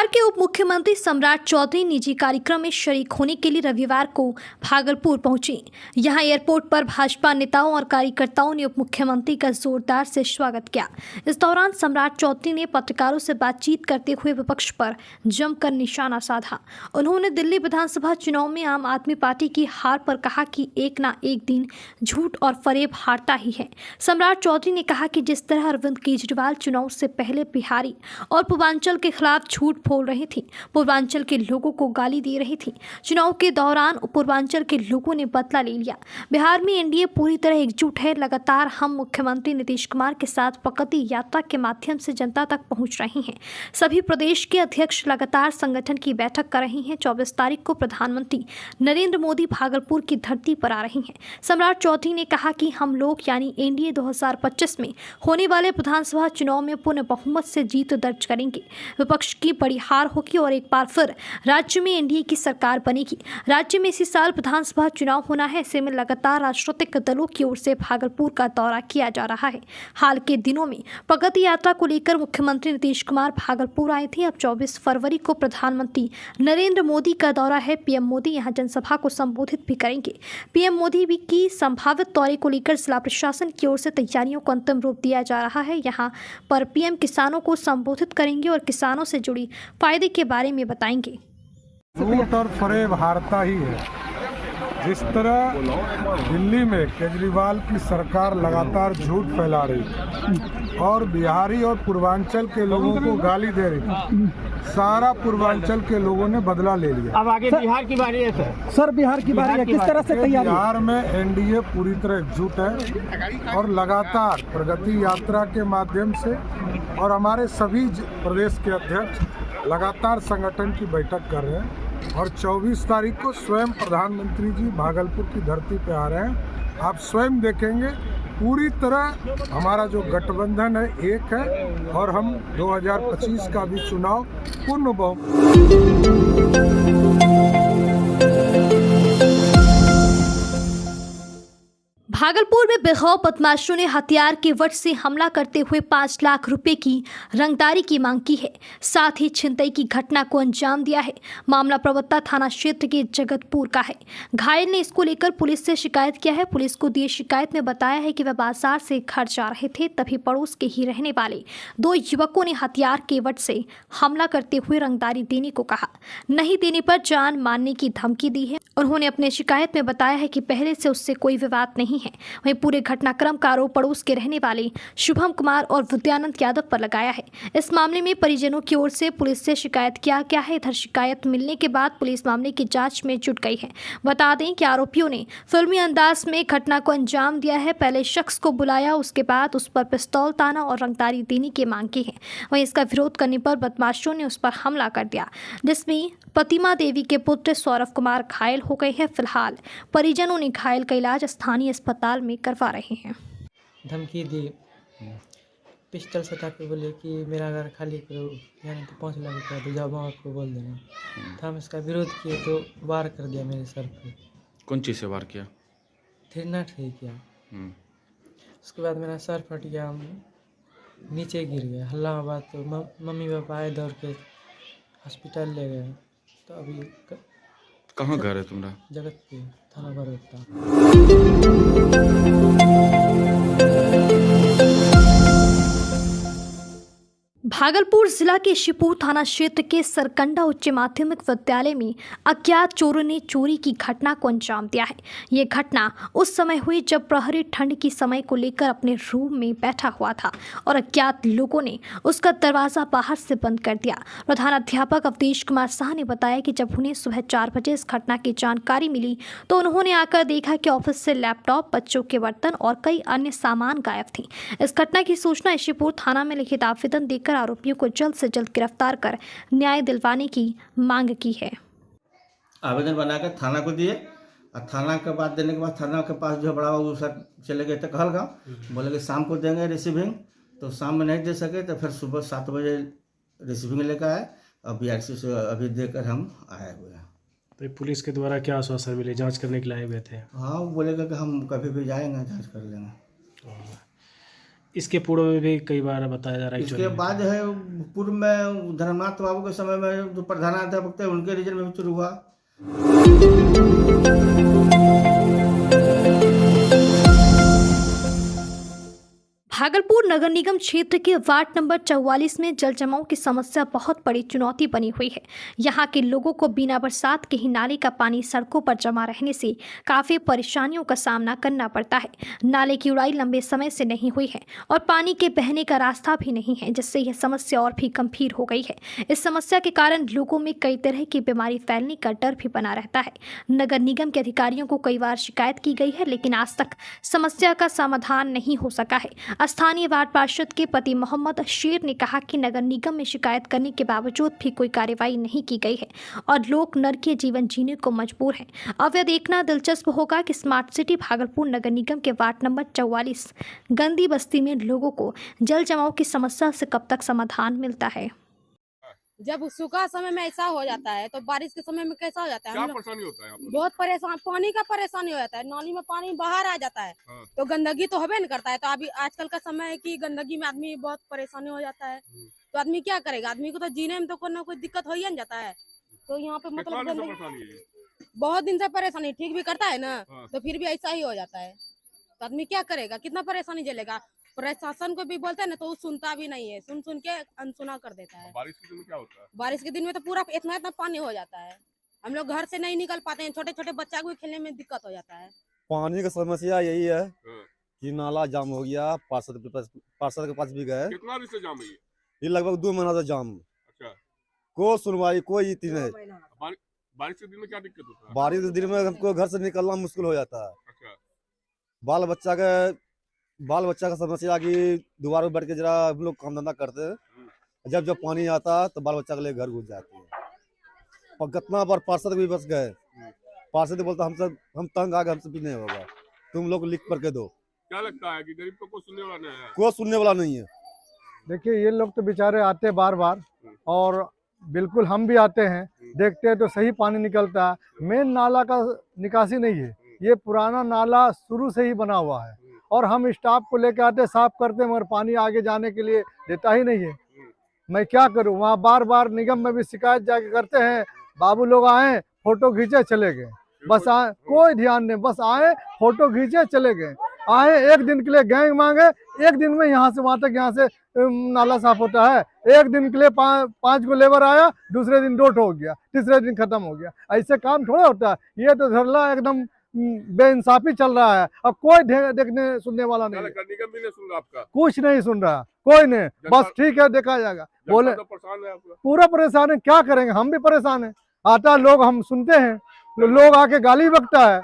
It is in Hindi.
बिहार के उप मुख्यमंत्री सम्राट चौधरी निजी कार्यक्रम में शरीक होने के लिए रविवार को भागलपुर पहुंचे। यहां एयरपोर्ट पर भाजपा नेताओं और कार्यकर्ताओं ने उप मुख्यमंत्री का जोरदार से स्वागत किया। इस दौरान सम्राट चौधरी ने पत्रकारों से बातचीत करते हुए विपक्ष पर जमकर निशाना साधा। उन्होंने दिल्ली विधानसभा चुनाव में आम आदमी पार्टी की हार पर कहा कि एक ना एक दिन झूठ और फरेब हारता ही है। सम्राट चौधरी ने कहा कि जिस तरह अरविंद केजरीवाल चुनाव से पहले बिहारी और पूर्वांचल के खिलाफ झूठ बोल रही थी, पूर्वांचल के लोगों को गाली दे रही थी, चुनाव के दौरान पूर्वांचल के लोगों ने बदला ले लिया। बिहार में एनडीए पूरी तरह एकजुट है। लगातार हम मुख्यमंत्री नीतीश कुमार के साथ प्रगति यात्रा के माध्यम से जनता तक पहुंच रहे हैं। सभी प्रदेश के अध्यक्ष लगातार संगठन की बैठक कर रहे हैं। 24 तारीख को प्रधानमंत्री नरेंद्र मोदी भागलपुर की धरती पर आ रही हैं। सम्राट चौधरी ने कहा कि हम लोग यानी एनडीए 2025 में होने वाले विधानसभा चुनाव में पूर्ण बहुमत से जीत दर्ज करेंगे। विपक्ष की बड़ी हार होगी और एक बार फिर राज्य में एनडीए की सरकार बनेगी। राज्य में इसी साल विधानसभा चुनाव होना है। ऐसे में लगातार राजनीतिक दलों की ओर से भागलपुर का दौरा किया जा रहा है। हाल के दिनों में प्रगति यात्रा को लेकर मुख्यमंत्री नीतीश कुमार भागलपुर आए थे। अब 24 फरवरी को प्रधानमंत्री नरेंद्र मोदी का दौरा है। पीएम मोदी यहां जनसभा को संबोधित भी करेंगे। पीएम मोदी भी की संभावित दौरे को लेकर जिला प्रशासन की ओर से तैयारियों को अंतिम रूप दिया जा रहा है। यहां पर पीएम किसानों को संबोधित करेंगे और किसानों से जुड़ी फायदे के बारे में बताएंगे। झूठ और फरेब हारता ही है। जिस तरह दिल्ली में केजरीवाल की सरकार लगातार झूठ फैला रही है और बिहारी और पूर्वांचल के लोगों को गाली दे रही है, सारा पूर्वांचल के लोगों ने बदला ले लिया। अब आगे बिहार की बारी है सर। बिहार की बारी है, किस तरह से तैयारी? बिहार में एनडीए पूरी तरह एकजुट है और लगातार प्रगति यात्रा के माध्यम से और हमारे सभी प्रदेश के अध्यक्ष लगातार संगठन की बैठक कर रहे हैं और 24 तारीख को स्वयं प्रधानमंत्री जी भागलपुर की धरती पे आ रहे हैं। आप स्वयं देखेंगे पूरी तरह हमारा जो गठबंधन है एक है और हम 2025 का भी चुनाव पूर्ण भागलपुर में बेखौफ बदमाशों ने हथियार के वट से हमला करते हुए 5 लाख रुपए की रंगदारी की मांग की है। साथ ही छिनतई की घटना को अंजाम दिया है। मामला प्रवत्ता थाना क्षेत्र के जगतपुर का है। घायल ने इसको लेकर पुलिस से शिकायत किया है। पुलिस को दिए शिकायत में बताया है कि वह बाजार से घर जा रहे थे, तभी पड़ोस के ही रहने वाले 2 युवकों ने हथियार के वट से हमला करते हुए रंगदारी देने को कहा। नहीं देने पर जान मारने की धमकी दी है। उन्होंने अपने शिकायत में बताया है कि पहले से उससे कोई विवाद नहीं है। वहीं पूरे घटनाक्रम का आरोप पड़ोस के रहने वाले शुभम कुमार और विद्यानंद यादव पर लगाया है। इस मामले में परिजनों की ओर से पुलिस से शिकायत किया गया है। इधर शिकायत मिलने के बाद पुलिस मामले की जांच में जुट गई है। बता दें कि आरोपियों ने फिल्मी अंदाज में घटना को अंजाम दिया है। पहले शख्स को बुलाया, उसके बाद उस पर पिस्तौल ताना और रंगदारी देने की मांग की है। वहीं इसका विरोध करने पर बदमाशों ने उस पर हमला कर दिया, जिसमें प्रतिमा देवी के पुत्र सौरभ कुमार घायल हो गए हैं। फिलहाल परिजनों ने घायल का इलाज स्थानीय अस्पताल में करवा रहे हैं। धमकी दी, पिस्टल सटा के बोले कि मेरा घर खाली करो, यानी तो 5 लाख रुपया दो, जाओ आपको बोल देना। तो हम इसका विरोध किए तो वार कर दिया मेरे सर पे। कौन चीज़ से वार किया? थिरना ठीक किया। उसके बाद मेरा सर फट गया, हम नीचे गिर गए। हल्ला हुआ तो मम्मी पापा आए, दौड़ के हॉस्पिटल ले गए। तो अभी कहाँ घर है तुम्हारा? जगतपुर थाना बरौता। भागलपुर जिला के शिवपुर थाना क्षेत्र के सरकंडा उच्च माध्यमिक विद्यालय में अज्ञात चोरों ने चोरी की घटना को अंजाम दिया है। ये घटना उस समय हुई जब प्रहरी ठंड की समय को लेकर अपने रूम में बैठा हुआ था और अज्ञात लोगों ने उसका दरवाजा बाहर से बंद कर दिया। प्रधानाध्यापक अवधेश कुमार शाह ने बताया कि जब उन्हें सुबह 4 बजे इस घटना की जानकारी मिली तो उन्होंने आकर देखा कि ऑफिस से लैपटॉप, बच्चों के बर्तन और कई अन्य सामान गायब थी। इस घटना की सूचना शिवपुर थाना में लिखित आवेदन देकर आरोपियों को जल्द से जल्द गिरफ्तार कर न्याय दिलवाने की मांग की है। आवेदन बनाकर थाना को दिए और थाना के बाद देने के बाद थाना के पास जो बड़ा वो सर चले गए थे कहलगाँव, बोले कि शाम को देंगे रिसीविंग। तो शाम में नहीं दे सके तो फिर सुबह 7 बजे रिसीविंग लेकर आए और बीआरसी से अभी देकर हम आए हुए हैं। तो पुलिस के द्वारा क्या आश्वासन मिले? जांच करने के लिए आए हुए थे? हाँ, वो बोलेगा कि हम कभी भी जाएंगे, जांच कर लेंगे। इसके पूर्व में भी कई बार बताया जा रहा है इसके चोरी बाद जो है पूर्व में धर्मनाथ बाबू के समय में जो प्रधानाध्यापक थे उनके रीजन में भी चोरी हुआ। भागलपुर नगर निगम क्षेत्र के वार्ड नंबर 44 में जल जमाव की समस्या बहुत बड़ी चुनौती बनी हुई है। यहाँ के लोगों को बिना बरसात के ही नाले का पानी सड़कों पर जमा रहने से काफ़ी परेशानियों का सामना करना पड़ता है। नाले की उड़ाई लंबे समय से नहीं हुई है और पानी के बहने का रास्ता भी नहीं है, जिससे यह समस्या और भी गंभीर हो गई है। इस समस्या के कारण लोगों में कई तरह की बीमारी फैलने का डर भी बना रहता है। नगर निगम के अधिकारियों को कई बार शिकायत की गई है, लेकिन आज तक समस्या का समाधान नहीं हो सका है। स्थानीय वार्ड पार्षद के पति मोहम्मद शेर ने कहा कि नगर निगम में शिकायत करने के बावजूद भी कोई कार्रवाई नहीं की गई है और लोग नरकीय जीवन जीने को मजबूर हैं। अब यह देखना दिलचस्प होगा कि स्मार्ट सिटी भागलपुर नगर निगम के वार्ड नंबर 44 गंदी बस्ती में लोगों को जल जमाव की समस्या से कब तक समाधान मिलता है। जब सूखा समय में ऐसा हो जाता है तो बारिश के समय में कैसा हो जाता है? क्या परेशानी होता है यहाँ पर? बहुत परेशान, पानी का परेशानी हो जाता है। नाली में पानी बाहर आ जाता है तो गंदगी तो होबे नहीं करता है। तो अभी आजकल का समय है कि गंदगी में आदमी बहुत परेशानी हो जाता है। तो आदमी क्या करेगा? आदमी को तो जीने में तो कोई ना कोई दिक्कत हो ही न जाता है। तो यहाँ पे मतलब बहुत दिन से परेशानी ठीक भी करता है ना, तो फिर भी ऐसा ही हो जाता है। तो आदमी क्या करेगा? कितना परेशानी झेलेगा? प्रशासन को भी बोलते हैं ना तो वो सुनता भी नहीं है, सुन के अनसुना कर देता है। बारिश के दिन में क्या होता है? बारिश के दिन में तो पूरा इतना पानी हो जाता है, हम लोग घर से नहीं निकल पाते हैं। छोटे छोटे बच्चा को खेलने में दिक्कत हो जाता है। पानी का समस्या यही है कि नाला जाम हो गया। पार्षद के पास भी गए। कितना दिन से जाम है ये लगभग 2 महीना से जाम। अच्छा, कोई सुनवाई कोई इतनी नहीं। बारिश के दिन में क्या दिक्कत होता है? बारिश के दिन में हमको घर से निकलना मुश्किल हो जाता है। अच्छा, बाल बच्चा का समस्या कि दीवार पर बैठ के जरा हम लोग काम धंधा करते हैं। जब पानी आता है तो बाल बच्चा के लिए घर घुस जाते हैं। और कितना बार पार्षद भी बस गए, पार्षद बोलता हम तंग आ गए, हमसे भी नहीं होगा, तुम लोग लिख करके दो। क्या लगता है कि गरीब को कोई सुनने वाला नहीं है? कोई सुनने वाला नहीं है। देखिए ये लोग तो बेचारे आते बार बार और बिल्कुल हम भी आते हैं, देखते हैं तो सही पानी निकलता है। मेन नाला का निकासी नहीं है, ये पुराना नाला शुरू से ही बना हुआ है और हम स्टाफ को लेकर आते साफ करते मगर पानी आगे जाने के लिए देता ही नहीं है। मैं क्या करूं? वहाँ बार बार निगम में भी शिकायत जाके करते हैं। बाबू लोग आए, फोटो खींचे, चले गए। बस आए, कोई ध्यान नहीं, बस आए, फोटो खींचे, चले गए। आए एक दिन के लिए गैंग मांगे, एक दिन में यहाँ से वहाँ तक यहाँ से नाला साफ होता है। एक दिन के लिए 5 को लेबर आया, दूसरे दिन डोट हो गया, तीसरे दिन खत्म हो गया। ऐसे काम थोड़ा होता है। ये तो धरला एकदम बेइंसाफी चल रहा है। अब कोई देखने सुनने वाला नहीं है। निगम भी नहीं सुन रहा आपका? कुछ नहीं सुन रहा, कोई नहीं। बस ठीक है, देखा जाएगा। बोले तो परेशान है आपका? पूरा परेशान है, क्या करेंगे? हम भी परेशान हैं। आता लोग हम सुनते हैं, लोग आके गाली बकता है।